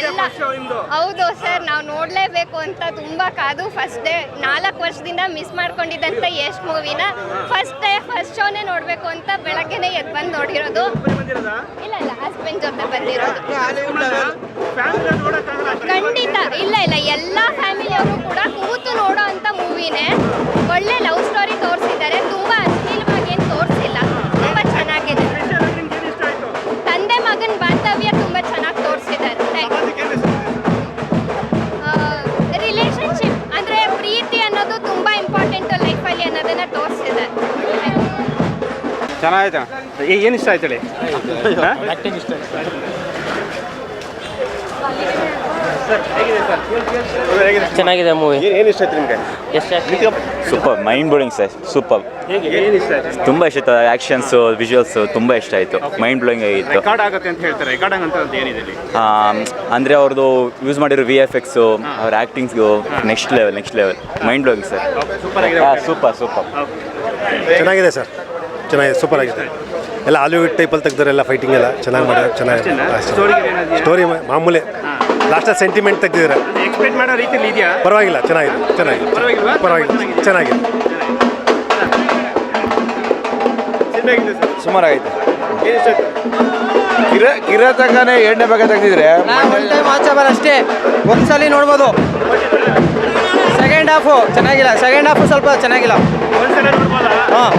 ಎಲ್ಲ ಹೌದು ಸರ್, ನಾವು ನೋಡಲೇಬೇಕು ಅಂತ ತುಂಬ ಕಾದು ಫಸ್ಟ್ ಡೇ 4 ವರ್ಷದಿಂದ ಮಿಸ್ ಮಾಡ್ಕೊಂಡಿದ್ದಂಥ ಎಷ್ಟು ಮೂವಿನ ಫಸ್ಟ್ ಶೋನೇ ನೋಡಬೇಕು ಅಂತ ಬೆಳಗ್ಗೆನೇ ಎದ್ದು ಬಂದು ನೋಡಿರೋದು. ಇಲ್ಲ ಹಸ್ಬೆಂಡ್ ಜೊತೆ ಬಂದಿರೋದು. ಖಂಡಿತ ಇಲ್ಲ ಎಲ್ಲ ಫ್ಯಾಮಿಲಿಯವರು ಕೂಡ ಕೂತು ನೋಡೋ ಅಂಥ ಮೂವಿನೇ. ಒಳ್ಳೆ ಲವ್ ಸ್ಟೋರಿ ತೋರಿಸಿದ್ದಾರೆ, ತುಂಬ ಅಶ್ಲೀಲವಾಗಿ ಏನು ತೋರಿಸಿಲ್ಲ, ತುಂಬ ಚೆನ್ನಾಗಿದೆ. ತಂದೆ ಮಗನ ಬಾಂಧವ್ಯ ತುಂಬ ಚೆನ್ನಾಗಿ ತೋರಿಸಿದ್ದಾರೆ. ರಿಲೇಶನ್ಶಿಪ್ ಅಂದರೆ ಪ್ರೀತಿ ಅನ್ನೋದು ತುಂಬ ಇಂಪಾರ್ಟೆಂಟ್ ಲೈಫಲ್ಲಿ ಅನ್ನೋದನ್ನು ತೋರಿಸಿದ್ದಾರೆ. ಚೆನ್ನಾಯ್ತಾ? ಏನು ಇಷ್ಟ ಆಯ್ತು ಹೇಳಿ? ಚೆನ್ನಾಗಿದೆ ಮೂವಿ. ಏನು ಇಷ್ಟ ಆಯ್ತು ನಿಮಗೆ? Super, mind blowing sir, super. ಏನು ಇಷ್ಟ ಆಯ್ತು? ತುಂಬ ಇಷ್ಟ ಆಯ್ತು. ಆ್ಯಕ್ಷನ್ಸು, ವಿಜುವಲ್ಸು ತುಂಬ ಇಷ್ಟ ಆಯಿತು. ಮೈಂಡ್ ಬ್ಲೋಯಿಂಗ್ ಆಗಿತ್ತು. ರೆಕಾರ್ಡ್ ಆಗುತ್ತೆ ಅಂತ ಹೇಳ್ತಾರೆ. ರೆಕಾರ್ಡ್ ಅಂತ ಏನಿದೆ ಇಲ್ಲಿ? ಅಂದರೆ ಅವ್ರದ್ದು ಯೂಸ್ ಮಾಡಿರೋ VFX, ಅವ್ರ ಆ್ಯಕ್ಟಿಂಗ್ಸ್ಗೂ next level mind blowing sir. Super ಆಗಿದೆ. ಸೂಪರ್ ಚೆನ್ನಾಗಿದೆ ಸರ್, ಚೆನ್ನಾಗಿದೆ, ಸೂಪರ್ ಆಗಿದೆ. ಎಲ್ಲ ಹಾಲಿವುಡ್ ಟೈಪಲ್ಲಿ ತೆಗ್ದಾರೆಲ್ಲ, ಫೈಟಿಂಗ್ ಎಲ್ಲ ಚೆನ್ನಾಗಿ ಮಾಡಿದ್ದಾರೆ. ಚೆನ್ನಾಗಿದೆ ಸ್ಟೋರಿ, ಮಾಮೂಲಿ. ಲಾಸ್ಟಲ್ಲಿ ಸೆಂಟಿಮೆಂಟ್ ತೆಗ್ದಿದ್ದಾರೆ. ಎಕ್ಸ್ಪೆಕ್ಟ್ ಮಾಡೋ ರೀತಿಯಲ್ಲಿ ಇದೆಯಾ? ಪರವಾಗಿಲ್ಲ, ಚೆನ್ನಾಗಿದೆ. ಸುಮಾರಾಗೈತೆ. ಏನು ಇಷ್ಟ ಆಯ್ತು? ಕಿರಾತಕನೇ 2ನೇ ಭಾಗ ತೆಗೆದಿದ್ರೆ ಒನ್ ಟೈಮ್ ವಾಚಬಲ್ ಅಷ್ಟೇ, ಒಂದ್ಸಲಿ ನೋಡ್ಬೋದು. ಸೆಕೆಂಡ್ ಹಾಫು ಚೆನ್ನಾಗಿಲ್ಲ, ಸ್ವಲ್ಪ ಚೆನ್ನಾಗಿಲ್ಲ. ಒಂದ್ಸಲ ನೋಡ್ಬೋದಾ? ಹಾಂ